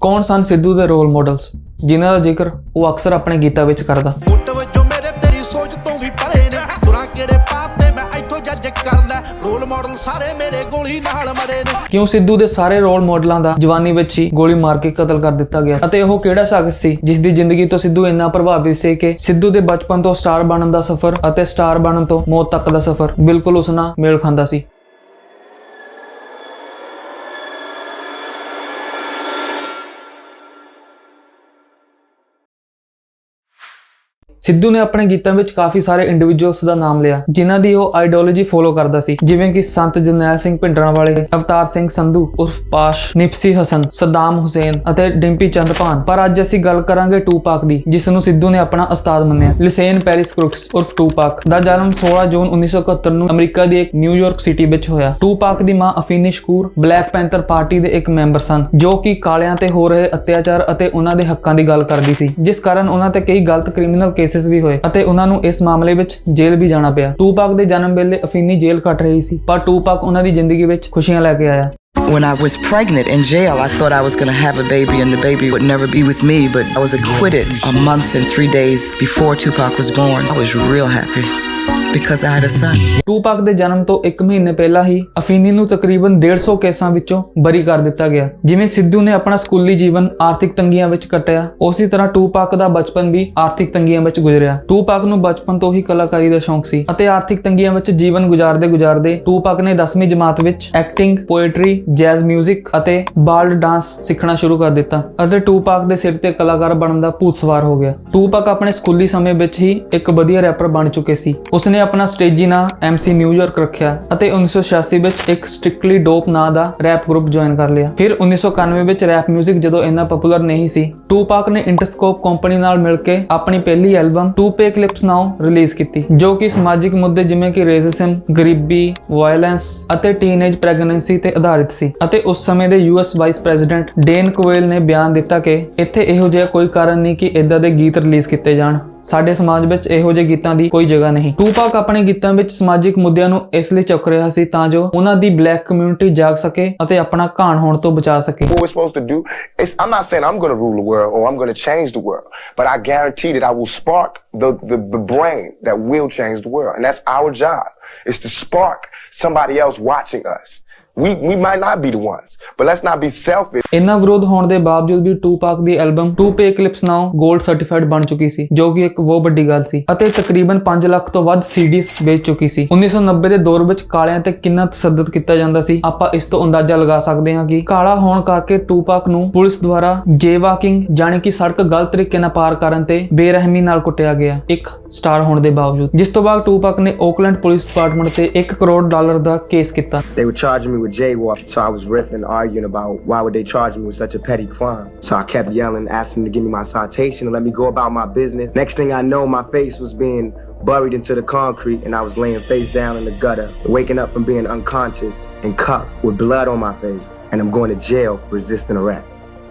ਕੌਣ ਸਨ ਸਿੱਧੂ ਦੇ role models ਜਿਨ੍ਹਾਂ ਦਾ ਜ਼ਿਕਰ ਉਹ ਅਕਸਰ ਆਪਣੇ ਗੀਤਾਂ ਵਿੱਚ ਕਰਦਾ। ਕਿਉਂ ਸਿੱਧੂ ਦੇ ਸਾਰੇ ਰੋਲ ਮਾਡਲਾਂ ਦਾ ਜਵਾਨੀ ਵਿੱਚ ਹੀ ਗੋਲੀ ਮਾਰ ਕੇ ਕਤਲ ਕਰ ਦਿੱਤਾ ਗਿਆ ਅਤੇ ਉਹ ਕਿਹੜਾ ਸ਼ਖਸ ਸੀ ਜਿਸ ਦੀ ਜ਼ਿੰਦਗੀ ਤੋਂ ਸਿੱਧੂ ਇੰਨਾ ਪ੍ਰਭਾਵਿਤ ਸੀ ਕਿ ਸਿੱਧੂ ਦੇ ਬਚਪਨ ਤੋਂ ਸਟਾਰ ਬਣਨ ਦਾ ਸਫ਼ਰ ਅਤੇ ਸਟਾਰ ਬਣਨ ਤੋਂ ਮੌਤ ਤੱਕ ਦਾ ਸਫ਼ਰ ਬਿਲਕੁਲ ਉਸ ਨਾਲ ਮੇਲ ਖਾਂਦਾ ਸੀ। ਸਿੱਧੂ ਨੇ ਆਪਣੇ ਗੀਤਾਂ ਵਿੱਚ ਕਾਫੀ ਸਾਰੇ ਇੰਡੀਵਿਜੂਅਲਸ ਦਾ ਨਾਮ ਲਿਆ ਜਿਨ੍ਹਾਂ ਦੀ ਉਹ ਆਈਡੀਓਲੋਜੀ ਫੋਲੋ ਕਰਦਾ ਸੀ, ਜਿਵੇਂ ਕਿ ਸੰਤ ਜਰਨੈਲ ਸਿੰਘ ਭਿੰਡਰਾਂਵਾਲੇ, ਅਵਤਾਰ ਸਿੰਘ ਸੰਧੂ ਉਰਫ ਪਾਸ਼, ਨਿਪਸੀ ਹਸਨ, ਸਦਾਮ ਹੁਸੈਨ ਅਤੇ ਡਿੰਪੀ ਚੰਦਪਾਨ। ਪਰ ਅੱਜ ਅਸੀਂ ਗੱਲ ਕਰਾਂਗੇ ਟੂਪਾਕ ਦੀ, ਜਿਸ ਨੂੰ ਸਿੱਧੂ ਨੇ ਆਪਣਾ ਉਸਤਾਦ ਮੰਨਿਆ। ਲਿਸੇਨ ਪੈਰਿਸ ਕ੍ਰੂਕਸ ਉਰਫ ਟੂਪਾਕ ਦਾ ਜਨਮ 16 ਜੂਨ 1971 ਨੂੰ ਅਮਰੀਕਾ ਦੀ ਇੱਕ ਨਿਊਯਾਰਕ ਸਿਟੀ ਵਿੱਚ ਹੋਇਆ। ਟੂਪਾਕ ਦੀ ਮਾਂ ਅਫੀਨੀ ਸ਼ਕੂਰ ਬਲੈਕ ਪੈਂਥਰ ਪਾਰਟੀ ਦੇ ਇੱਕ ਮੈਂਬਰ ਸਨ ਜੋ ਕਿ ਕਾਲਿਆਂ ਤੇ ਹੋ ਰਹੇ ਅਤਿਆਚਾਰ ਅਤੇ ਉਹਨਾਂ ਦੇ ਹੱਕਾਂ ਦੀ ਗੱਲ ਕਰਦੀ ਸੀ, ਜਿਸ ਕਾਰਨ ਉਹਨਾਂ ਤੇ ਕਈ ਗਲਤ ਕ੍ਰਿਮੀਨਲ ਕੇਸਿਸ ਵੀ ਹੋਏ ਅਤੇ ਉਹਨਾਂ ਨੂੰ ਇਸ ਮਾਮਲੇ ਵਿੱਚ ਜੇਲ੍ਹ ਵੀ ਜਾਣਾ ਪਿਆ। ਟੂਪਾਕ ਦੇ ਜਨਮ ਵੇਲੇ ਅਫੀਨੀ ਜੇਲ੍ਹ ਕੱਟ ਰਹੀ ਸੀ, ਪਰ ਟੂਪਾਕ ਉਹਨਾਂ ਦੀ ਜ਼ਿੰਦਗੀ ਵਿੱਚ ਖੁਸ਼ੀਆਂ ਲੈ ਕੇ ਆਇਆ। When I was pregnant in jail, I thought I was going to have a baby and the baby would never be with me, but I was acquitted a month and 3 days before Tupac was born. I was real happy because I had a son. ਟੂਪਾਕ ਦੇ ਜਨਮ ਤੋਂ 1 ਮਹੀਨੇ ਪਹਿਲਾਂ ਹੀ ਅਫੀਨੀ ਨੂੰ ਤਕਰੀਬਨ 150 ਕੇਸਾਂ ਵਿੱਚੋਂ ਬਰੀ ਕਰ ਦਿੱਤਾ ਗਿਆ। ਜਿਵੇਂ ਸਿੱਧੂ ਨੇ ਆਪਣਾ ਸਕੂਲੀ ਜੀਵਨ ਆਰਥਿਕ ਤੰਗੀਆਂ ਵਿੱਚ ਕੱਟਿਆ, ਉਸੇ ਤਰ੍ਹਾਂ ਟੂਪਾਕ ਦਾ ਬਚਪਨ ਵੀ ਆਰਥਿਕ ਤੰਗੀਆਂ ਵਿੱਚ ਗੁਜ਼ਰਿਆ। ਟੂਪਾਕ ਨੂੰ ਬਚਪਨ ਤੋਂ ਹੀ ਕਲਾਕਾਰੀ ਦਾ ਸ਼ੌਂਕ ਸੀ ਅਤੇ ਆਰਥਿਕ ਤੰਗੀਆਂ ਵਿੱਚ ਜੀਵਨ ਗੁਜ਼ਾਰਦੇ ਟੂਪਾਕ ਨੇ 10ਵੀਂ ਜਮਾਤ ਵਿੱਚ ਐਕਟਿੰਗ, ਪੋਇਟਰੀ, ਜੈਜ਼ ਮਿਊਜ਼ਿਕ ਅਤੇ ਬਾਲਡ ਡਾਂਸ ਸਿੱਖਣਾ ਸ਼ੁਰੂ ਕਰ ਦਿੱਤਾ ਅਤੇ ਟੂਪਾਕ ਦੇ ਸਿਰ ਤੇ ਕਲਾਕਾਰ ਬਣਨ ਦਾ ਭੂਤ ਸਵਾਰ ਹੋ ਗਿਆ। ਟੂਪਾਕ ਆਪਣੇ ਸਕੂਲੀ ਸਮੇਂ ਵਿੱਚ ਹੀ ਇੱਕ ਵਧੀਆ ਰੈਪਰ ਬਣ ਚੁੱਕੇ ਸੀ। ਉਸਨੇ ਆਪਣਾ ਸਟੇਜੀ ਨਾਂ MC ਨਿਊਯਾਰਕ ਰੱਖਿਆ ਅਤੇ 1986 ਵਿੱਚ ਇੱਕ ਸਟ੍ਰਿਕਟਲੀ ਡੋਪ ਨਾਂ ਦਾ ਰੈਪ ਗਰੁੱਪ ਜੁਆਇਨ ਕਰ ਲਿਆ। ਫਿਰ 1991 ਵਿੱਚ ਰੈਪ ਮਿਊਜ਼ਿਕ ਜਦੋਂ ਇੰਨਾ ਪਪੂਲਰ ਨਹੀਂ ਸੀ, ਟੂਪਾਕ ਨੇ ਇੰਟਰਸਕੋਪ ਕੰਪਨੀ ਨਾਲ ਮਿਲ ਕੇ ਆਪਣੀ ਪਹਿਲੀ album Tupacalypse now release ਕੀਤੀ, ਜੋ ਕਿ ਸਮਾਜਿਕ ਮੁੱਦੇ ਜਿਵੇਂ ਕਿ ਰੇਸਿਜ਼ਮ, ਗਰੀਬੀ, ਵਾਇਲੈਂਸ ਅਤੇ ਟੀਨੇਜ ਪ੍ਰੈਗਨੈਂਸੀ ਤੇ ਆਧਾਰਿਤ ਸੀ। ਅਤੇ ਉਸ ਸਮੇਂ ਦੇ US ਵਾਈਸ ਪ੍ਰੈਜ਼ੀਡੈਂਟ ਡੇਨ ਕੁਵੇਲ ਨੇ ਬਿਆਨ ਦਿੱਤਾ ਕਿ ਇੱਥੇ ਇਹੋ ਜਿਹਾ ਕੋਈ ਕਾਰਨ ਨਹੀਂ ਕਿ ਇਦਾਂ ਦੇ ਗੀਤ ਰਿਲੀਜ਼ ਕੀਤੇ ਜਾਣ, ਸਾਡੇ ਸਮਾਜ ਵਿੱਚ ਇਹੋ ਜਿਹੇ ਗੀਤਾਂ ਦੀ ਕੋਈ ਜਗ੍ਹਾ ਨਹੀਂ। ਟੂਪਾਕ ਆਪਣੇ ਗੀਤਾਂ ਵਿੱਚ ਸਮਾਜਿਕ ਮੁੱਦਿਆਂ ਨੂੰ ਇਸ ਲਈ ਚੁੱਕ ਰਿਹਾ ਸੀ ਤਾਂ ਜੋ ਉਹਨਾਂ ਦੀ ਬਲੈਕ ਕਮਿਊਨਿਟੀ ਜਾਗ ਸਕੇ ਅਤੇ ਆਪਣਾ ਘਾਣ ਹੋਣ ਤੋਂ ਬਚਾ ਸਕੇ। What we're supposed to do is, I'm not saying I'm going to rule the world or I'm going to change the world, but I guarantee that I will spark the brain that will change the world, and that's our job, is to spark somebody else watching us. We might not be the ones, but let's not be selfish. ਇੰਨਾ ਵਿਰੋਧ ਹੋਣ ਦੇ ਬਾਵਜੂਦ ਵੀ ਟੂਪਾਕ ਦੀ album Tupacalypse ਨਾਓ 골ਡ certified ਬਣ ਚੁੱਕੀ ਸੀ, ਜੋ ਕਿ ਇੱਕ ਬਹੁਤ ਵੱਡੀ ਗੱਲ ਸੀ ਅਤੇ ਤਕਰੀਬਨ 5 ਲੱਖ ਤੋਂ ਵੱਧ CDs ਵੇਚ ਚੁੱਕੀ ਸੀ। 1990 ਦੇ ਦੌਰ ਵਿੱਚ ਕਾਲਿਆਂ ਤੇ ਕਿੰਨਾ ਤਸ਼ੱਦਦ ਕੀਤਾ ਜਾਂਦਾ ਸੀ, ਆਪਾਂ ਇਸ ਤੋਂ ਅੰਦਾਜ਼ਾ ਲਗਾ ਸਕਦੇ ਹਾਂ ਕਿ ਕਾਲਾ ਹੋਣ ਕਰਕੇ ਟੂਪਾਕ ਨੂੰ ਪੁਲਿਸ ਦੁਆਰਾ ਜੇਵਾਕਿੰਗ ਜਾਣੀ ਕਿ ਸੜਕ ਗਲਤ ਤਰੀਕੇ ਨਾਲ ਪਾਰ ਕਰਨ ਤੇ ਬੇਰਹਿਮੀ ਨਾਲ ਕੁੱਟਿਆ ਗਿਆ, ਇੱਕ ਸਟਾਰ ਹੋਣ ਦੇ ਬਾਵਜੂਦ। ਜਿਸ ਤੋਂ ਬਾਅਦ ਟੂਪਾਕ ਨੇ ਓਕਲੈਂਡ ਪੁਲਿਸ ਡਿਪਾਰਟਮੈਂਟ ਤੇ $1 ਕਰੋੜ ਦਾ ਕੇਸ ਕੀਤਾ। They were charging me with jaywalking, so I was riffing, arguing about why would they charge me with such a petty crime. So I kept yelling, asking them to give me my citation and let me go about my business. Next thing I know, my face was being buried into the concrete and I was laying face down in the gutter, waking up from being unconscious and cuffed with blood on my face, and I'm going to jail for resisting arrest.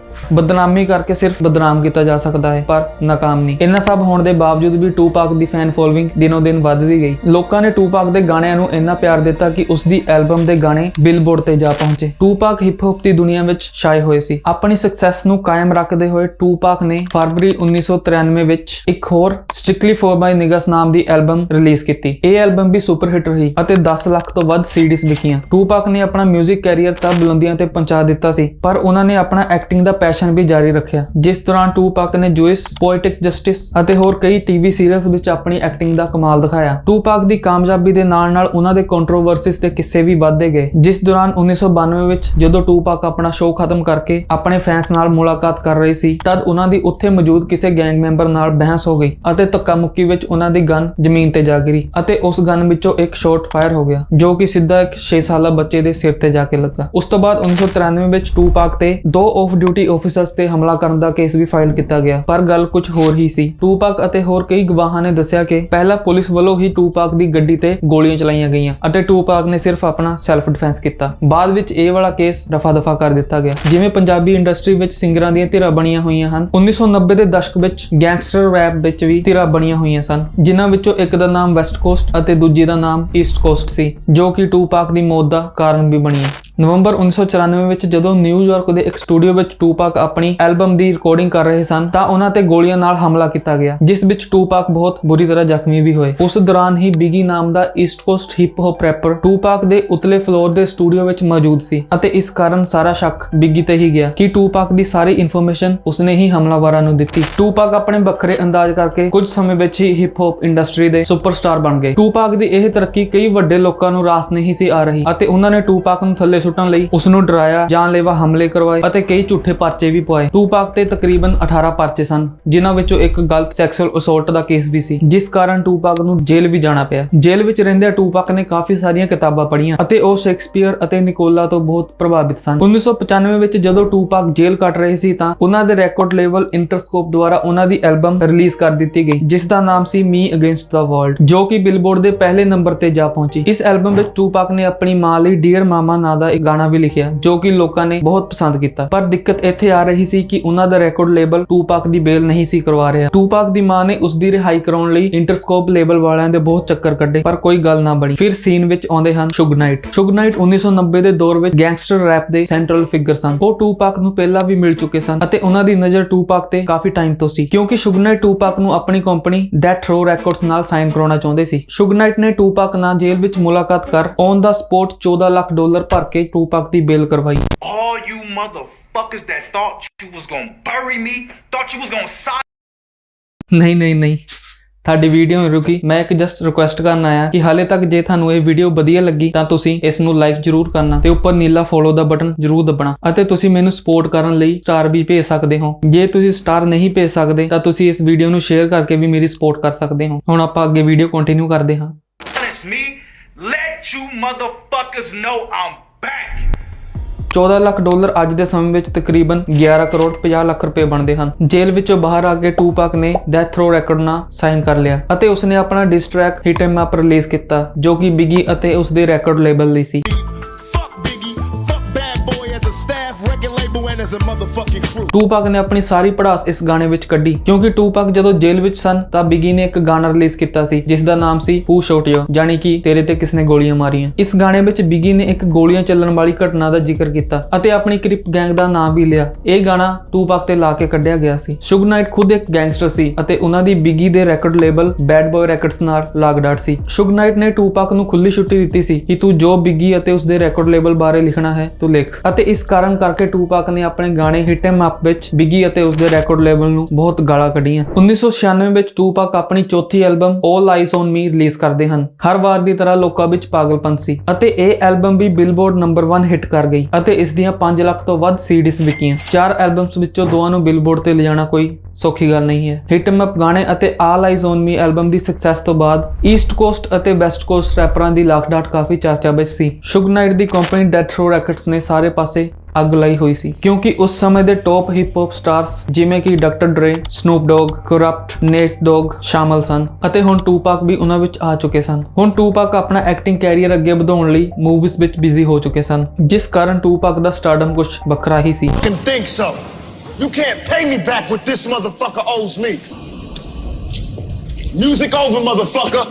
ਬਦਨਾਮੀ ਕਰਕੇ ਸਿਰਫ ਬਦਨਾਮ ਕੀਤਾ ਜਾ ਸਕਦਾ ਹੈ, ਪਰ ਨਾਕਾਮ ਨਹੀਂ। ਇੰਨਾ ਸਭ ਹੋਣ ਦੇ ਬਾਵਜੂਦ ਵੀ ਟੂਪਾਕ ਦੀ ਫੈਨ ਫੋਲੋਇੰਗ ਦਿਨੋਂ ਦਿਨ ਵੱਧਦੀ ਗਈ। ਲੋਕਾਂ ਨੇ ਟੂਪਾਕ ਦੇ ਗਾਣਿਆਂ ਨੂੰ ਇੰਨਾ ਪਿਆਰ ਦਿੱਤਾ ਕਿ ਉਸ ਦੀ ਐਲਬਮ ਦੇ ਗਾਣੇ ਬਿਲਬੋਰਡ ਤੇ ਜਾ ਪਹੁੰਚੇ। ਟੂਪਾਕ ਹਿਪ ਹੌਪ ਦੀ ਦੁਨੀਆ ਵਿੱਚ ਛਾਏ ਹੋਏ ਸੀ। ਆਪਣੀ ਸਕਸੈਸ ਨੂੰ ਕਾਇਮ ਰੱਖਦੇ ਹੋਏ ਟੂਪਾਕ ਨੇ ਫਰਵਰੀ 1993 ਵਿੱਚ ਇੱਕ ਹੋਰ ਸਟ੍ਰਿਕਟਲੀ ਫॉर ਮਾਈ ਨਿਗਸ ਨਾਮ ਦੀ ਐਲਬਮ ਰਿਲੀਜ਼ ਕੀਤੀ। ਇਹ ਐਲਬਮ ਵੀ ਸੁਪਰ ਹਿੱਟ ਰਹੀ ਅਤੇ 10 ਲੱਖ ਤੋਂ ਵੱਧ CDs ਵਿਕੀਆਂ। ਟੂਪਾਕ ਨੇ ਆਪਣਾ 뮤직 ਕੈਰੀਅਰ ਤਾਂ ਬੁਲੰਦੀਆਂ ਤੇ ਪਹੁੰਚਾ ਦਿੱਤਾ ਸੀ, ਪਰ ਉਹਨਾਂ ਨੇ ਆਪਣਾ ਐਕਟਿੰਗ ਦਾ ਪੈਸ਼ਨ ਵੀ ਜਾਰੀ ਰੱਖਿਆ। ਜਿਸ ਦੌਰਾਨ ਟੂਪਾਕ ਨੇ ਜੂਇਸ, ਪੋਇਟਿਕ ਜਸਟਿਸ ਅਤੇ ਹੋਰ ਕਈ TV ਸੀਰੀਅਲਸ ਵਿੱਚ ਆਪਣੀ ਐਕਟਿੰਗ ਦਾ ਕਮਾਲ ਦਿਖਾਇਆ। ਟੂਪਾਕ ਦੀ ਕਾਮਯਾਬੀ ਦੇ ਨਾਲ-ਨਾਲ ਉਹਨਾਂ ਦੇ ਕੰਟਰੋਵਰਸੀਜ਼ ਤੇ ਕਿੱਸੇ ਵੀ ਵੱਧਦੇ ਗਏ। ਜਿਸ ਦੌਰਾਨ 1992 ਵਿੱਚ ਜਦੋਂ ਟੂਪਾਕ ਆਪਣਾ ਸ਼ੋਅ ਖਤਮ ਕਰਕੇ ਆਪਣੇ ਫੈਨਸ ਨਾਲ ਮੁਲਾਕਾਤ ਕਰ ਰਹੇ ਸੀ, ਤਦ ਉਹਨਾਂ ਦੀ ਉੱਥੇ ਮੌਜੂਦ ਕਿਸੇ ਗੈਂਗ ਮੈਂਬਰ ਨਾਲ ਬਹਿਸ ਹੋ ਗਈ ਅਤੇ ਧੱਕਾ ਮੁੱਕੀ ਵਿੱਚ ਉਹਨਾਂ ਦੀ ਗਨ ਜ਼ਮੀਨ ਤੇ ਜਾ ਗਿਰੀ ਅਤੇ ਉਸ ਗਨ ਵਿੱਚੋਂ ਇੱਕ ਸ਼ਾਟ ਫਾਇਰ ਹੋ ਗਿਆ, ਜੋ ਕਿ ਸਿੱਧਾ ਇੱਕ 6 ਸਾਲਾ ਬੱਚੇ ਦੇ ਸਿਰ ਤੇ ਜਾ ਕੇ ਲੱਗਾ। ਉਸ ਤੋਂ ਬਾਅਦ 1993 ਵਿੱਚ ਟੂਪਾਕ ਤੇ 2 ਆਫ ਡਿਊਟੀ ਆਫੀਸਰਸ ਤੇ ਹਮਲਾ ਕਰਨ ਦਾ ਕੇਸ ਵੀ ਫਾਈਲ ਕੀਤਾ ਗਿਆ, ਪਰ ਗੱਲ ਕੁਝ ਹੋਰ ਹੀ ਸੀ। ਟੂਪਾਕ ਅਤੇ ਹੋਰ ਕਈ ਗਵਾਹਾਂ ਨੇ ਦੱਸਿਆ ਕਿ ਪਹਿਲਾਂ ਪੁਲਿਸ ਵੱਲੋਂ ਹੀ ਟੂਪਾਕ ਦੀ ਗੱਡੀ ਤੇ ਗੋਲੀਆਂ ਚਲਾਈਆਂ ਗਈਆਂ ਅਤੇ ਟੂਪਾਕ ਨੇ ਸਿਰਫ ਆਪਣਾ ਸੈਲਫ ਡਿਫੈਂਸ ਕੀਤਾ। ਬਾਅਦ ਵਿੱਚ ਇਹ ਵਾਲਾ ਕੇਸ ਰਫਾ ਦਫਾ ਕਰ ਦਿੱਤਾ ਗਿਆ। ਜਿਵੇਂ ਪੰਜਾਬੀ ਇੰਡਸਟਰੀ ਵਿੱਚ ਸਿੰਗਰਾਂ ਦੀਆਂ ਧਿਰਾਂ ਬਣੀਆਂ ਹੋਈਆਂ ਹਨ, 1990 ਦੇ ਦਸ਼ਕ ਵਿੱਚ ਗੈਂਗਸਟਰ ਰੈਪ ਵਿੱਚ ਵੀ ਧਿਰਾਂ ਬਣੀਆਂ ਹੋਈਆਂ ਸਨ, ਜਿਨ੍ਹਾਂ ਵਿੱਚੋਂ ਇੱਕ ਦਾ ਨਾਮ ਵੈਸਟ ਕੋਸਟ ਅਤੇ ਦੂਜੀ ਦਾ ਨਾਮ ਈਸਟ ਕੋਸਟ ਸੀ, ਜੋ ਕਿ ਟੂਪਾਕ ਦੀ ਮੌਤ ਦਾ ਕਾਰਨ ਵੀ ਬਣੀ। ਨਵੰਬਰ 1994 ਵਿੱਚ ਜਦੋਂ ਨਿਊਯਾਰਕ ਦੇ ਇੱਕ ਸਟੂਡੀਓ ਵਿੱਚ ਟੂਪਾਕ ਆਪਣੀ ਐਲਬਮ ਦੀ ਰਿਕਾਰਡਿੰਗ ਕਰ ਰਹੇ ਸਨ ਤਾਂ ਉਹਨਾਂ ਤੇ ਗੋਲੀਆਂ ਨਾਲ ਹਮਲਾ ਕੀਤਾ ਗਿਆ, ਜਿਸ ਵਿੱਚ ਟੂਪਾਕ ਬਹੁਤ ਬੁਰੀ ਤਰ੍ਹਾਂ ਜ਼ਖਮੀ ਵੀ ਹੋਏ। ਉਸ ਦੌਰਾਨ ਹੀ ਬਿਗੀ ਨਾਮ ਦਾ east coast hip hop rapper Tupac ਦੇ ਉਤਲੇ ਫਲੋਰ ਦੇ ਸਟੂਡੀਓ ਵਿੱਚ ਮੌਜੂਦ ਸੀ ਅਤੇ ਇਸ ਕਾਰਨ ਸਾਰਾ ਸ਼ੱਕ ਬਿਗੀ ਤੇ ਹੀ ਗਿਆ ਕਿ ਟੂਪਾਕ ਦੀ ਸਾਰੀ ਇਨਫੋਰਮੇਸ਼ਨ ਉਸਨੇ ਹੀ ਹਮਲਾਵਰਾਂ ਨੂੰ ਦਿੱਤੀ। ਟੂਪਾਕ ਆਪਣੇ ਵੱਖਰੇ ਅੰਦਾਜ਼ ਕਰਕੇ ਕੁਝ ਸਮੇਂ ਵਿੱਚ ਹੀ ਹਿਪ ਹੌਪ ਇੰਡਸਟਰੀ ਦੇ ਸੁਪਰਸਟਾਰ ਬਣ ਗਏ। ਟੂਪਾਕ ਦੀ ਇਹ ਤਰੱਕੀ ਕਈ ਵੱਡੇ ਲੋਕਾਂ ਨੂੰ ਰਾਸ ਨਹੀਂ ਸੀ ਆ ਰਹੀ ਅਤੇ ਉਹਨਾਂ ਨੇ ਟੂਪਾਕ ਨੂੰ ਥੱਲੇ ਸੁੱਟਣ ਲਈ ਉਸ ਨੂੰ ਡਰਾਇਆ, ਜਾਨਲੇਵਾ ਹਮਲੇ ਕਰਵਾਏ ਅਤੇ ਕਈ ਝੂਠੇ ਪਰਚੇ ਵੀ ਪਵਾਏ। ਟੂਪਾਕ ਤੇ ਤਕਰੀਬਨ 18 ਪਰਚੇ ਸਨ, ਜਿਨ੍ਹਾਂ ਵਿੱਚੋਂ ਇੱਕ ਗਲਤ ਸੈਕਸੁਅਲ ਅਸੌਲਟ ਦਾ ਕੇਸ ਵੀ ਸੀ, ਜਿਸ ਕਾਰਨ ਟੂਪਾਕ ਨੂੰ ਜੇਲ੍ਹ ਵੀ ਜਾਣਾ ਪਿਆ। ਜੇਲ੍ਹ ਵਿੱਚ ਰਹਿੰਦਿਆਂ ਟੂਪਾਕ ਨੇ ਕਾਫੀ ਸਾਰੀਆਂ ਕਿਤਾਬਾਂ ਪੜ੍ਹੀਆਂ ਅਤੇ ਉਹ ਸ਼ੇਕਸਪੀਅਰ ਅਤੇ ਨਿਕੋਲਾ ਤੋਂ ਬਹੁਤ ਪ੍ਰਭਾਵਿਤ ਸਨ। 1995 ਵਿੱਚ ਜਦੋਂ ਟੂਪਾਕ ਜੇਲ੍ਹ ਕੱਟ ਰਹੇ ਸੀ ਤਾਂ ਉਹਨਾਂ ਦੇ ਰੈਕੋਰਡ ਲੇਬਲ ਇੰਟਰਸਕੋਪ ਦੁਆਰਾ ਉਹਨਾਂ ਦੀ ਐਲਬਮ ਰਿਲੀਜ਼ ਕਰ ਦਿੱਤੀ ਗਈ, ਜਿਸ ਦਾ ਨਾਮ ਸੀ ਮੀ ਅਗੇਂਸਟ ਦਾ ਵਰਲਡ, ਜੋ ਕਿ ਬਿਲਬੋਰਡ ਦੇ ਪਹਿਲੇ ਨੰਬਰ ਤੇ ਜਾ ਪਹੁੰਚੀ। ਇਸ ਐਲਬਮ ਵਿੱਚ ਟੂਪਾਕ ਨੇ ਆਪਣੀ ਮਾਂ ਲਈ ਡੀਅਰ ਮਾਮਾ ਨਾਂ ਦਾ ਇੱਕ ਗਾਣਾ ਵੀ ਲਿਖਿਆ, ਜੋ ਕਿ ਲੋਕਾਂ ਨੇ ਬਹੁਤ ਪਸੰਦ ਕੀਤਾ। ਪਰ ਦਿੱਕਤ ਇੱਥੇ ਆ ਰਹੀ ਸੀ ਕਿ ਉਹਨਾਂ ਦਾ ਰੈਕੋਰਡ ਲੇਬਲ ਟੂਪਾਕ ਦੀ ਬੇਲ ਨਹੀਂ ਸੀ ਕਰਵਾ ਰਿਹਾ। ਟੂਪਾਕ ਦੀ ਮਾਂ ਨੇ ਉਸ ਦੀ ਰਿਹਾਈ ਕਰਾਉਣ ਲਈ ਇੰਟਰਸਕੋਪ ਲੇਬਲ ਵਾਲਿਆਂ ਦੇ ਬਹੁਤ ਚੱਕਰ ਕੱਢੇ, ਪਰ ਕੋਈ ਗੱਲ ਨਾ ਬਣੀ। ਫਿਰ ਸੀਨ ਵਿੱਚ ਆਉਂਦੇ ਹਨ ਸ਼ੁਗ ਨਾਈਟ। ਸ਼ੁਗ ਨਾਈਟ 1990 ਦੇ ਦੌਰ ਵਿੱਚ ਗੈਂਗਸਟਰ ਰੈਪ ਦੇ ਸੈਂਟਰਲ ਫਿਗਰ ਸਨ। ਉਹ ਟੂਪਾਕ ਨੂੰ ਪਹਿਲਾਂ ਵੀ ਮਿਲ ਚੁੱਕੇ ਸਨ ਅਤੇ ਉਹਨਾਂ ਦੀ ਨਜ਼ਰ ਟੂਪਾਕ ਤੇ ਕਾਫੀ ਟਾਈਮ ਤੋਂ ਸੀ, ਕਿਉਂਕਿ ਸ਼ੁਗ ਨਾਈਟ ਟੂਪਾਕ ਨੂੰ ਆਪਣੀ ਕੰਪਨੀ ਡੈਥ ਰੋ ਰੈਕੋਰਡਸ ਨਾਲ ਸਾਈਨ ਕਰਾਉਣਾ ਚਾਹੁੰਦੇ ਸੀ। ਸ਼ੁਗ ਨਾਈਟ ਨੇ ਟੂਪਾਕ ਨਾਲ ਜੇਲ੍ਹ ਵਿੱਚ ਮੁਲਾਕਾਤ ਕਰ ਔਨ ਦਾ ਸਪੋਟ $14 ਲੱਖ ਭਰ ਕੇ ਟੂਪਾਕ ਦੀ ਬੇਲ ਕਰਵਾਈ। All you motherfuckers that thought you was gonna bury me, thought you was gonna ਨਹੀਂ ਤੁਹਾਡੀ ਵੀਡੀਓ ਨਹੀਂ ਰੁਕੀ। ਮੈਂ ਇੱਕ ਜਸਟ ਰਿਕੁਐਸਟ ਕਰਨ ਆਇਆ ਕਿ ਹਾਲੇ ਤੱਕ ਜੇ ਤੁਹਾਨੂੰ ਇਹ ਵੀਡੀਓ ਵਧੀਆ ਲੱਗੀ ਤਾਂ ਤੁਸੀਂ ਇਸ ਨੂੰ ਲਾਈਕ ਜ਼ਰੂਰ ਕਰਨਾ ਤੇ ਉੱਪਰ ਨੀਲਾ ਫੋਲੋ ਦਾ ਬਟਨ ਜ਼ਰੂਰ ਦਬਾਉਣਾ ਅਤੇ ਤੁਸੀਂ ਮੈਨੂੰ ਸਪੋਰਟ ਕਰਨ ਲਈ ਸਟਾਰ ਵੀ ਭੇਜ ਸਕਦੇ ਹੋ। ਜੇ ਤੁਸੀਂ ਸਟਾਰ ਨਹੀਂ ਭੇਜ ਸਕਦੇ ਤਾਂ ਤੁਸੀਂ ਇਸ ਵੀਡੀਓ ਨੂੰ ਸ਼ੇਅਰ ਕਰਕੇ ਵੀ ਮੇਰੀ ਸਪੋਰਟ ਕਰ ਸਕਦੇ ਹੋ। ਹੁਣ ਆਪਾਂ ਅੱਗੇ ਵੀਡੀਓ ਕੰਟੀਨਿਊ ਕਰਦੇ ਹਾਂ। punish me, let you motherfuckers know I'm back. $14 lakh ਅੱਜ ਦੇ ਸਮੇਂ ਵਿੱਚ ਤਕਰੀਬਨ 11 ਕਰੋੜ 50 ਲੱਖ ਰੁਪਏ ਬਣਦੇ ਹਨ। ਜੇਲ੍ਹ ਵਿੱਚੋਂ ਬਾਹਰ ਆ ਕੇ ਟੂਪਾਕ ਨੇ ਡੈਥ ਰੋ ਰੈਕੋਰਡ ਨਾਲ ਸਾਈਨ ਕਰ ਲਿਆ ਅਤੇ ਉਸਨੇ ਆਪਣਾ ਡਿਸ track hit M up release ਕੀਤਾ, ਜੋ ਕਿ ਬਿਗੀ ਅਤੇ ਉਸਦੇ ਰੈਕੋਰਡ ਲੇਬਲ ਲਈ ਸੀ। ਟੂਪਾਕ ਨੇ ਆਪਣੀ ਸਾਰੀ ਪੜਾਸ ਇਸ ਗਾਣੇ ਵਿੱਚ ਕੱਢੀ, ਕਿਉਂਕਿ ਟੂਪਾਕ ਜਦੋਂ ਜੇਲ੍ਹ ਵਿੱਚ ਸਨ ਤਾਂ ਬਿਗੀ ਨੇ ਇੱਕ ਗਾਣਾ ਰਿਲੀਜ਼ ਕੀਤਾ ਸੀ ਜਿਸ ਦਾ ਨਾਮ ਸੀ ਹੂ ਸ਼ੋਟ ਯੂ, ਯਾਨੀ ਕਿ ਤੇਰੇ ਤੇ ਕਿਸਨੇ ਗੋਲੀਆਂ ਮਾਰੀਆਂ। ਇਸ ਗਾਣੇ ਵਿੱਚ ਬਿਗੀ ਨੇ ਇੱਕ ਗੋਲੀਆਂ ਚੱਲਣ ਵਾਲੀ ਘਟਨਾ ਦਾ ਜ਼ਿਕਰ ਕੀਤਾ ਅਤੇ ਆਪਣੀ ਕ੍ਰਿਪ ਗੈਂਗ ਦਾ ਨਾਮ ਵੀ ਲਿਆ। ਇਹ ਗਾਣਾ ਟੂਪਾਕ ਤੇ ਲਾ ਕੇ ਕੱਢਿਆ ਗਿਆ ਸੀ। ਸ਼ੁਗ ਨਾਈਟ ਖੁਦ ਇੱਕ ਗੈਂਗਸਟਰ ਸੀ ਅਤੇ ਉਹਨਾਂ ਦੀ ਬਿਗੀ ਦੇ record label Bad Boy Records ਨਾਲ ਲਾਗਡਾਟ ਸੀ। ਸ਼ੁਗ ਨਾਈਟ ਨੇ ਟੂਪਾਕ ਨੂੰ ਖੁੱਲੀ ਛੁੱਟੀ ਦਿੱਤੀ ਸੀ ਕਿ ਤੂੰ ਜੋ ਬਿਗੀ ਅਤੇ ਉਸਦੇ ਰੈਕੋਰਡ ਲੇਬਲ ਬਾਰੇ ਲਿਖਣਾ ਹੈ ਤੂੰ ਲਿਖ, ਅਤੇ ਇਸ ਕਾਰਨ ਕਰਕੇ ਟੂਪਾਕ ਨੇ ਆਪਣੇ ਗਾਣੇ ਹਿਟ ਐਮ ਅਪ ਵਿੱਚ ਬਿਗੀ ਅਤੇ ਉਸਦੇ ਰੈਕੋਰਡ ਲੇਬਲ ਨੂੰ ਬਹੁਤ ਗਾਲਾਂ ਕੱਢੀਆਂ। 1996 ਵਿੱਚ ਟੂਪਾਕ ਆਪਣੀ ਚੌਥੀ album All Eyes on Me release ਕਰਦੇ ਹਨ। ਹਰ ਵਾਰ ਦੀ ਤਰ੍ਹਾਂ ਲੋਕਾਂ ਵਿੱਚ ਪਾਗਲਪਨ ਸੀ ਅਤੇ ਇਹ ਐਲਬਮ ਵੀ ਬਿਲਬੋਰਡ ਨੰਬਰ 1 ਹਿੱਟ ਕਰ ਗਈ ਅਤੇ ਇਸ ਦੀਆਂ 5 ਲੱਖ ਤੋਂ ਵੱਧ ਸੀਡੀਜ਼ ਵਿਕੀਆਂ। 4 ਐਲਬਮਸ ਵਿੱਚੋਂ 2 ਨੂੰ ਬਿਲਬੋਰਡ ਤੇ ਲਿਜਾਣਾ ਕੋਈ ਸੌਖੀ ਗੱਲ ਨਹੀਂ ਹੈ। ਹਿਟ ਐਮ ਅਪ ਗਾਣੇ ਅਤੇ All Eyes on Me album the success ਤੋਂ ਬਾਅਦ ਈਸਟ ਕੋਸਟ ਅਤੇ ਵੈਸਟ ਕੋਸਟ ਰੈਪਰਾਂ ਦੀ ਲਾਕਡਾਟ ਕਾਫੀ ਚਰਚਾ ਵਿੱਚ ਸੀ। ਸ਼ੁਗ ਨਾਈਟ ਦੀ ਕੰਪਨੀ ਡੈਥ ਰੋ ਰੈਕੋਰਡਸ ਨੇ ਸਾਰੇ ਪਾਸੇ ਅੱਗ ਲਾਈ ਹੋਈ ਸੀ, ਕਿਉਂਕਿ ਉਸ ਸਮੇਂ ਦੇ ਟੌਪ ਹਿਪ ਹੌਪ ਸਟਾਰਸ ਜਿਵੇਂ ਕਿ ਡਾਕਟਰ ਡਰੇ, Snoop dog, corrupt, net dog ਸ਼ਾਮਲ ਸਨ ਅਤੇ ਹੁਣ ਟੂਪਾਕ ਵੀ ਉਹਨਾਂ ਵਿੱਚ ਆ ਚੁੱਕੇ ਸਨ। ਹੁਣ ਟੂਪਾਕ ਆਪਣਾ ਐਕਟਿੰਗ ਕੈਰੀਅਰ ਅੱਗੇ ਵਧਾਉਣ ਲਈ ਮੂਵੀਜ਼ ਵਿੱਚ ਬਿਜ਼ੀ ਹੋ ਚੁੱਕੇ ਸਨ, ਜਿਸ ਕਾਰਨ ਟੂਪਾਕ ਦਾ ਸਟਾਰਡਮ ਕੁਝ ਵੱਖਰਾ ਹੀ ਸੀ। You can't pay me back what this motherfucker owes me. Music over, motherfucker.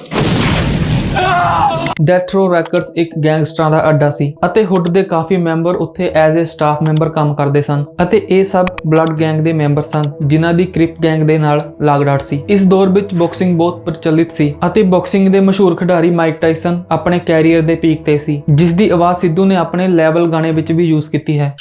Death ਰੋ ਰੈਕੋਰਡਸ ਇੱਕ ਗੈਂਗਸਟਰਾਂ ਦਾ ਅੱਡਾ ਸੀ ਅਤੇ ਹੁੱਡ ਦੇ ਕਾਫੀ ਮੈਂਬਰ ਉੱਥੇ ਐਜ਼ ਅ ਸਟਾਫ ਮੈਂਬਰ ਕੰਮ ਕਰਦੇ ਸਨ ਅਤੇ ਇਹ ਸਭ ਬਲੱਡ ਗੈਂਗ ਦੇ ਮੈਂਬਰ ਸਨ ਜਿਨ੍ਹਾਂ ਦੀ ਕ੍ਰਿਪ ਗੈਂਗ ਦੇ ਨਾਲ ਲਾਗਡਾਟ ਸੀ। ਇਸ ਦੌਰ ਵਿੱਚ ਬਾਕਸਿੰਗ ਬਹੁਤ ਪ੍ਰਚਲਿਤ ਸੀ ਅਤੇ ਬਾਕਸਿੰਗ ਦੇ ਮਸ਼ਹੂਰ ਖਿਡਾਰੀ ਮਾਈਕ ਟਾਇਸਨ ਆਪਣੇ ਕੈਰੀਅਰ ਦੇ ਪੀਕ ਤੇ ਸੀ, ਜਿਸ ਦੀ ਆਵਾਜ਼ ਸਿੱਧੂ ਨੇ ਆਪਣੇ ਲੈਵਲ ਗਾਣੇ ਵਿੱਚ ਵੀ ਯੂਜ਼ ਕੀਤੀ ਹੈ।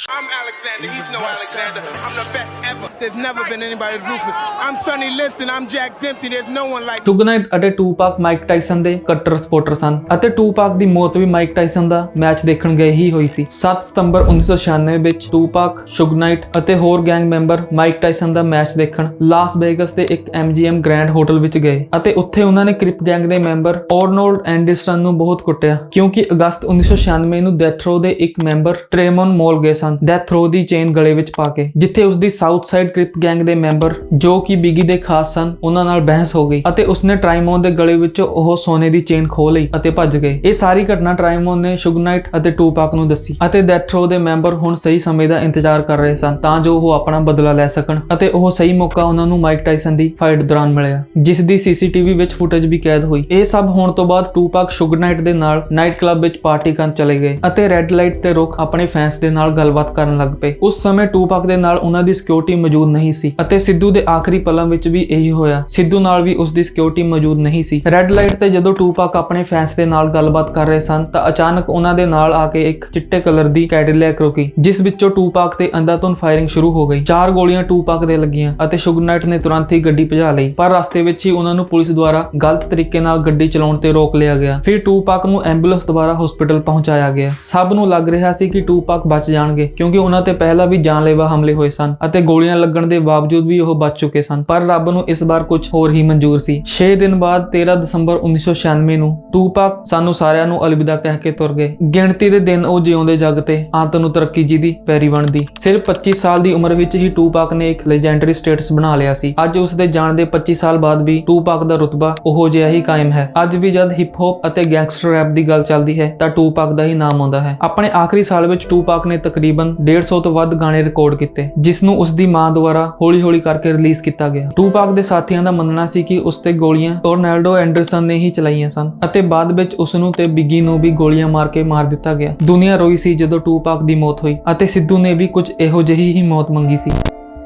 There's never been anybody as ruthless. I'm Sonny Liston, I'm Jack Dempsey, there's no one like Suge Knight ਅਤੇ ਟੂਪਾਕ ਮਾਈਕ ਟਾਇਸਨ ਦੇ ਕੱਟਰ ਸਪੋਰਟਰ ਸਨ ਅਤੇ ਟੂਪਾਕ ਦੀ ਮੌਤ ਵੀ ਮਾਈਕ ਟਾਇਸਨ ਦਾ ਮੈਚ ਦੇਖਣ ਗਏ ਹੀ ਹੋਈ ਸੀ। 7 ਸਤੰਬਰ 1996 ਵਿੱਚ ਟੂਪਾਕ, ਸ਼ੁਗ ਨਾਈਟ ਅਤੇ ਹੋਰ ਗੈਂਗ ਮੈਂਬਰ ਮਾਈਕ ਟਾਇਸਨ ਦਾ ਮੈਚ ਦੇਖਣ ਲਾਸ ਵੇਗਸ ਦੇ ਇੱਕ MGM ਗ੍ਰੈਂਡ ਹੋਟਲ ਵਿੱਚ ਗਏ ਅਤੇ ਉੱਥੇ ਉਹਨਾਂ ਨੇ ਕ੍ਰਿਪ ਗੈਂਗ ਦੇ ਮੈਂਬਰ ਆਰਨੋਲਡ ਐਂਡਰਸਨ ਨੂੰ ਬਹੁਤ ਕੁੱਟਿਆ, ਕਿਉਂਕਿ ਅਗਸਤ 1996 ਨੂੰ ਡੈਥ ਰੋ ਦੇ ਇੱਕ ਮੈਂਬਰ ਟ੍ਰੇਮਨ ਮੋਲ ਗਏ ਸਨ ਡੈਥ ਰੋ ਦੀ ਚੇਨ ਗਲੇ ਵਿੱਚ ਪਾ ਕੇ, ਜਿੱਥੇ ਉਸਦੀ ਸਾਊਥ ਸਾਈਡ ਕ੍ਰਿਪ ਗੈਂਗ ਦੇ ਮੈਂਬਰ ਜੋ ਕਿ ਬਿਗੀ ਦੇ ਖਾਸ ਸਨ ਉਹਨਾਂ ਨਾਲ ਬਹਿਸ ਹੋ ਗਈ ਅਤੇ ਉਸਨੇ ਟ੍ਰਾਈਮੋਨ ਦੇ ਗਲੇ ਵਿੱਚੋਂ ਉਹ ਸੋਨੇ ਦੀ ਚੇਨ ਖੋਹ ਲਈ ਅਤੇ ਭੱਜ ਗਏ। ਇਹ ਸਾਰੀ ਘਟਨਾ ਟ੍ਰਾਈਮੋਨ ਨੇ ਸ਼ੁਗ ਨਾਈਟ ਅਤੇ ਟੂਪਾਕ ਨੂੰ ਦੱਸੀ ਅਤੇ ਡੈਥ ਰੋ ਦੇ ਮੈਂਬਰ ਹੁਣ ਸਹੀ ਸਮੇਂ ਦਾ ਇੰਤਜ਼ਾਰ ਕਰ ਰਹੇ ਸਨ ਤਾਂ ਜੋ ਉਹ ਆਪਣਾ ਬਦਲਾ ਲੈ ਸਕਣ ਅਤੇ ਉਹ ਸਹੀ ਮੌਕਾ ਉਹਨਾਂ ਨੂੰ ਮਾਈਕ ਟਾਇਸਨ ਦੀ ਫਾਈਟ ਦੌਰਾਨ ਮਿਲਿਆ ਜਿਸ ਦੀ ਸੀਸੀਟੀਵੀ ਵਿੱਚ ਫੁਟੇਜ ਵੀ ਕੈਦ ਹੋਈ। ਇਹ ਸਭ ਹੋਣ ਤੋਂ ਬਾਅਦ ਟੂਪਾਕ ਸ਼ੁਗ ਨਾਈਟ ਦੇ ਨਾਲ ਨਾਈਟ ਕਲੱਬ ਵਿੱਚ ਪਾਰਟੀ ਕਰਨ ਚਲੇ ਗਏ ਅਤੇ ਰੈੱਡ ਲਾਈਟ ਤੇ ਰੁਕ ਆਪਣੇ ਫੈਨਸ ਦੇ ਨਾਲ ਗੱਲਬਾਤ ਕਰਨ ਲੱਗ ਪਏ। ਉਸ ਸਮੇਂ ਟੂਪਾਕ ਦੇ ਨਾਲ ਉਹਨਾਂ ਦੀ ਸਿਕਿਉਰਿਟੀ ਮੌਜੂਦ ਨਹੀਂ ਸੀ ਅਤੇ ਸਿੱਧੂ ਦੇ ਆਖਰੀ ਪਲਾਂ ਵਿੱਚ ਵੀ ਇਹੀ ਹੋਇਆ। ਸਿੱਧੂ ਨਾਲ ਵੀ ਉਸ ਦੀ ਸਿਕਿਉਰਿਟੀ ਮੌਜੂਦ ਨਹੀਂ ਸੀ। ਰੈੱਡ ਲਾਈਟ ਤੇ ਜਦੋਂ ਟੂਪਾਕ ਆਪਣੇ ਫੈਨਸ ਦੇ ਨਾਲ ਗੱਲਬਾਤ ਕਰ ਰਹੇ ਸਨ ਤਾਂ ਅਚਾਨਕ ਉਹਨਾਂ ਦੇ ਨਾਲ ਆ ਕੇ ਇੱਕ ਚਿੱਟੇ ਕਲਰ ਦੀ ਕੈਡਿਲੈਕ ਰੁਕੀ ਜਿਸ ਵਿੱਚੋਂ ਟੂਪਾਕ ਤੇ ਅੰਧਾਧੁੰਦ ਫਾਇਰਿੰਗ ਸ਼ੁਰੂ ਹੋ ਗਈ। 4 ਗੋਲੀਆਂ ਟੂਪਾਕ ਦੇ ਲੱਗੀਆਂ ਅਤੇ ਸ਼ੁਗ ਨਾਈਟ ਨੇ ਤੁਰੰਤ ਹੀ ਗੱਡੀ ਭਜਾ ਲਈ ਪਰ ਰਸਤੇ ਵਿੱਚ ਹੀ ਉਹਨਾਂ ਨੂੰ ਪੁਲਿਸ ਦੁਆਰਾ ਗਲਤ ਤਰੀਕੇ ਨਾਲ ਗੱਡੀ ਚਲਾਉਣ ਤੇ ਰੋਕ ਲਿਆ ਗਿਆ। ਫਿਰ ਟੂਪਾਕ ਨੂੰ ਐਂਬੂਲੈਂਸ ਦੁਆਰਾ ਹਸਪੀਟਲ ਪਹੁੰਚਾਇਆ ਗਿਆ। ਸਭ ਨੂੰ ਲੱਗ ਰਿਹਾ ਸੀ ਕਿ ਟੂਪਾਕ ਬਚ ਜਾਣਗੇ ਕਿਉਂਕਿ ਉਹਨਾਂ ਤੇ ਪਹਿਲਾਂ ਵੀ ਜਾਨਲੇਵਾ ਹਮਲੇ ਹੋਏ ਸਨ ਅਤੇ ਗੋਲੀਆਂ ਲੱਗਣ ਦੇ ਬਾਵਜੂਦ ਵੀ ਉਹ ਬਚ ਚੁੱਕੇ ਸਨ ਪਰ ਰੱਬ ਨੂੰ ਇਸ ਵਾਰ ਕੁਝ ਹੋਰ ਹੀ ਮਨਜ਼ੂਰ ਸੀ। 6 ਦਿਨ ਬਾਅਦ 13 ਦਸੰਬਰ 1996 ਨੂੰ ਟੂਪਾਕ ਸਾਨੂੰ ਸਾਰਿਆਂ ਨੂੰ ਅਲਵਿਦਾ ਕਹਿ ਕੇ ਤੁਰ ਗਏ। ਗਿਣਤੀ ਦੇ ਦਿਨ ਉਹ ਜਿਉਂਦੇ ਜਗ ਤੇ ਅੰਤ ਨੂੰ ਤਰੱਕੀ ਜੀ ਦੀ ਪੈਰੀ ਬਣਦੀ। ਸਿਰਫ 25 ਸਾਲ ਦੀ ਉਮਰ ਵਿੱਚ ਹੀ ਟੂਪਾਕ ਨੇ ਇੱਕ ਲੈਜੈਂਡਰੀ ਸਟੇਟਸ ਬਣਾ ਲਿਆ ਸੀ। ਅੱਜ ਉਸ ਦੇ ਜਾਣ ਦੇ 25 ਸਾਲ ਬਾਅਦ ਵੀ ਟੂਪਾਕ ਦਾ ਰੁਤਬਾ ਉਹੋ ਜਿਹਾ ਹੀ ਕਾਇਮ ਹੈ। ਅੱਜ ਵੀ ਜਦ ਹਿਪ ਹੌਪ ਅਤੇ ਗੈਂਗਸਟਰ ਰੈਪ ਦੀ ਗੱਲ ਚੱਲਦੀ ਹੈ ਤਾਂ ਟੂਪਾਕ ਦਾ ਹੀ ਨਾਮ ਆਉਂਦਾ ਹੈ। ਆਪਣੇ ਆਖਰੀ ਸਾਲ ਵਿੱਚ ਟੂਪਾਕ ਨੇ ਤਕਰੀਬਨ 150 ਤੋਂ ਵੱਧ ਗਾਣੇ ਰਿਕਾਰਡ ਕੀਤੇ ਜਿਸ ਨੂੰ ਉਸ ਦੀ ਮਾਂ ਦੁਆਰਾ ਹੌਲੀ-ਹੌਲੀ ਕਰਕੇ ਰਿਲੀਜ਼ ਕੀਤਾ ਗਿਆ। ਟੂਪਾਕ ਦੇ ਸਾਥੀਆਂ ਦਾ ਮੰਨਣਾ ਸੀ ਕਿ ਉਸ ਤੇ ਗੋਲੀਆਂ ਟੋਰਨੈਡੋ ਐਂਡਰਸਨ ਨੇ ਹੀ ਚਲਾਈਆਂ ਸਨ ਅਤੇ ਬਾਅਦ ਵਿੱਚ ਉਸ ਨੂੰ ਤੇ ਬਿਗੀ ਨੂੰ ਵੀ ਗੋਲੀਆਂ ਮਾਰ ਕੇ ਮਾਰ ਦਿੱਤਾ ਗਿਆ। ਦੁਨੀਆ ਰੋਈ ਸੀ ਜਦੋਂ ਟੂਪਾਕ ਦੀ ਮੌਤ ਹੋਈ ਅਤੇ ਸਿੱਧੂ ਨੇ ਵੀ ਕੁਝ ਇਹੋ ਜਿਹੀ ਹੀ ਮੌਤ ਮੰਗੀ ਸੀ।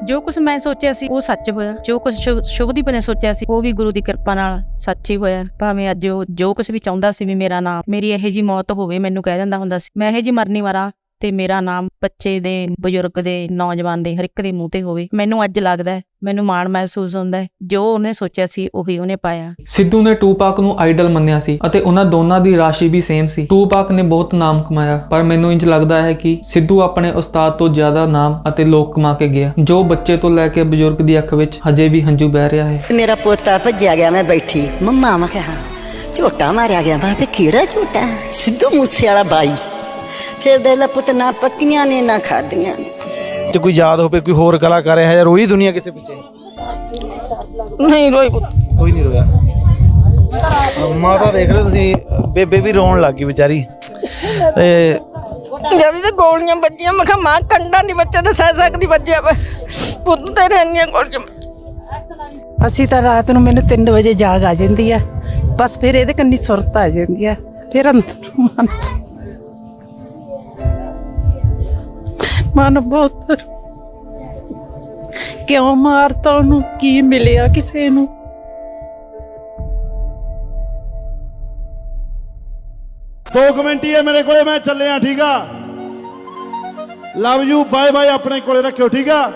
ਜੋ ਕੁਝ ਮੈਂ ਸੋਚਿਆ ਸੀ ਉਹ ਸੱਚ ਹੋਇਆ। ਜੋ ਕੁਝ ਸ਼ੁਭਦੀਪ ਨੇ ਸੋਚਿਆ ਸੀ ਉਹ ਵੀ ਗੁਰੂ ਦੀ ਕਿਰਪਾ ਨਾਲ ਸੱਚ ਹੀ ਹੋਇਆ। ਭਾਵੇਂ ਅੱਜ ਉਹ ਜੋ ਕੁਝ ਵੀ ਚਾਹੁੰਦਾ ਸੀ ਵੀ ਮੇਰਾ ਨਾਮ ਮੇਰੀ ਇਹੋ ਜਿਹੀ ਮੌਤ ਹੋਵੇ, ਮੈਨੂੰ ਕਹਿ ਦਿੰਦਾ ਹੁੰਦਾ ਸੀ ਮੈਂ ਇਹੋ ਜਿਹੀ ਮਰਨੀ ਵਾਲਾ ਤੇ ਮੇਰਾ ਨਾਮ ਬੱਚੇ ਦੇ, ਬਜ਼ੁਰਗ ਦੇ, ਨੌਜਵਾਨ ਦੇ, ਹਰ ਇੱਕ ਦੇ ਮੂੰਹ ਤੇ ਹੋਵੇ। ਮੈਨੂੰ ਅੱਜ ਲੱਗਦਾ ਹੈ, ਮੈਨੂੰ ਮਾਣ ਮਹਿਸੂਸ ਹੁੰਦਾ ਹੈ ਜੋ ਉਹਨੇ ਸੋਚਿਆ ਸੀ ਉਹੀ ਉਹਨੇ ਪਾਇਆ। ਸਿੱਧੂ ਨੇ ਟੂਪਾਕ ਨੂੰ ਆਈਡਲ ਮੰਨਿਆ ਸੀ ਅਤੇ ਉਹਨਾਂ ਦੋਨਾਂ ਦੀ ਰਾਸ਼ੀ ਵੀ ਸੇਮ ਸੀ। ਟੂਪਾਕ ਨੇ ਬਹੁਤ ਨਾਮ ਕਮਾਇਆ ਪਰ ਮੈਨੂੰ ਇੰਜ ਲੱਗਦਾ ਹੈ ਕਿ ਸਿੱਧੂ ਆਪਣੇ ਉਸਤਾਦ ਤੋਂ ਜ਼ਿਆਦਾ ਨਾਮ ਅਤੇ ਲੋਕ ਕਮਾ ਕੇ ਗਿਆ ਜੋ ਬੱਚੇ ਤੋਂ ਲੈ ਕੇ ਬਜ਼ੁਰਗ ਦੀ ਅੱਖ ਵਿੱਚ ਹਜੇ ਵੀ ਹੰਝੂ ਬਹਿ ਰਿਹਾ ਹੈ। ਮੇਰਾ ਪੋਤਾ ਭੱਜਿਆ ਗਿਆ, ਮੈਂ ਬੈਠੀ ਮੰਮਾ ਮੈਂ ਕਿਹਾ ਝੋਟਾ ਮਾਰਿਆ ਗਿਆ। ਮੈਂ ਕਿਹਾ ਕਿਹੜਾ ਝੋਟਾ? ਸਿੱਧੂ ਮੂਸੇ ਵਾਲਾ ਬਾਈ। ਫਿਰ ਦੇ ਲਾ ਪੁੱਤ ਨਾ ਪੱਕੀਆਂ ਨੇ ਨਾ ਖਾਦੀਆਂ ਨੇ। ਜੇ ਕੋਈ ਯਾਦ ਹੋਵੇ ਕੋਈ ਹੋਰ ਕਲਾਕਾਰ ਹੈ ਜਾਂ ਰੋਈ ਦੁਨੀਆ ਕਿਸੇ ਪਿੱਛੇ? ਨਹੀਂ ਰੋਈ ਕੋਈ ਨਹੀਂ ਰੋਇਆ। ਮਾਤਾ ਦੇਖ ਰਹੇ ਤੁਸੀਂ, ਬੇਬੇ ਵੀ ਰੋਣ ਲੱਗ ਗਈ ਵਿਚਾਰੀ। ਤੇ ਜਦ ਤੇ ਗੋਲੀਆਂ ਵੱਜੀਆਂ ਮੈਂ ਕਿਹਾ ਮਾਂ ਕੰਡਾ ਨਹੀਂ ਬੱਚਾ ਤੇ ਸਹਿ ਸਕਦੀ ਵੱਜਿਆ ਪੁੱਤ ਤੇਰੇ ਇੰਨੀਆਂ ਗੋਲੀਆਂ। ਅਸੀਂ ਤਾਂ ਰਾਤ ਨੂੰ ਮੈਨੂੰ 3 ਵਜੇ ਜਾਗ ਆ ਜਾਂਦੀ ਆ ਬਸ ਫਿਰ ਇਹਦੇ ਕੰਨੀ ਸੁਰਤ ਆ ਜਾਂਦੀ ਆ ਫਿਰ ਅੰਦਰ ਮਨ ਬਹੁਤ ਕਿਉਂ ਮਾਰਤਾ ਉਹਨੂੰ, ਕੀ ਮਿਲਿਆ ਕਿਸੇ ਨੂੰ? ਦੋ ਕਮੈਂਟ ਹੀ ਹੈ ਮੇਰੇ ਕੋਲੇ, ਮੈਂ ਚੱਲਿਆ ਠੀਕ ਆ। ਲਵ ਯੂ, ਬਾਏ ਬਾਏ, ਆਪਣੇ ਕੋਲੇ ਰੱਖਿਓ ਠੀਕ ਆ।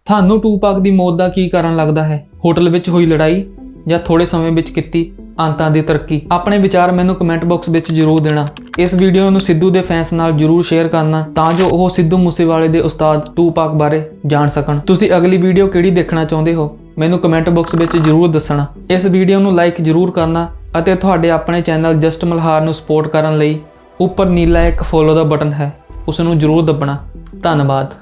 ਤੁਹਾਨੂੰ ਟੂਪਾਕ ਦੀ ਮੌਤ ਦਾ ਕੀ ਕਾਰਨ ਲੱਗਦਾ ਹੈ? ਹੋਟਲ ਵਿੱਚ ਹੋਈ ਲੜਾਈ ਜਾਂ ਥੋੜੇ ਸਮੇਂ ਵਿੱਚ ਕੀਤੀ ਅੰਤਾਂ ਦੀ ਤਰੱਕੀ? ਆਪਣੇ ਵਿਚਾਰ ਮੈਨੂੰ ਕਮੈਂਟ ਬਾਕਸ ਵਿੱਚ ਜ਼ਰੂਰ ਦੇਣਾ। ਇਸ ਵੀਡੀਓ ਨੂੰ ਸਿੱਧੂ ਦੇ ਫੈਨਸ ਨਾਲ ਜ਼ਰੂਰ ਸ਼ੇਅਰ ਕਰਨਾ ਤਾਂ ਜੋ ਉਹ ਸਿੱਧੂ ਮੂਸੇਵਾਲੇ ਦੇ ਉਸਤਾਦ ਟੂਪਾਕ ਬਾਰੇ ਜਾਣ ਸਕਣ। ਤੁਸੀਂ ਅਗਲੀ ਵੀਡੀਓ ਕਿਹੜੀ ਦੇਖਣਾ ਚਾਹੁੰਦੇ ਹੋ ਮੈਨੂੰ ਕਮੈਂਟ ਬਾਕਸ ਵਿੱਚ ਜ਼ਰੂਰ ਦੱਸਣਾ। ਇਸ ਵੀਡੀਓ ਨੂੰ ਲਾਈਕ ਜ਼ਰੂਰ ਕਰਨਾ ਅਤੇ ਤੁਹਾਡੇ ਆਪਣੇ ਚੈਨਲ ਜਸਟ ਮਲਹਾਰ ਨੂੰ ਸਪੋਰਟ ਕਰਨ ਲਈ ਉੱਪਰ ਨੀਲਾ ਇੱਕ ਫੋਲੋ ਦਾ ਬਟਨ ਹੈ, ਉਸ ਨੂੰ ਜ਼ਰੂਰ ਦੱਬਣਾ। ਧੰਨਵਾਦ।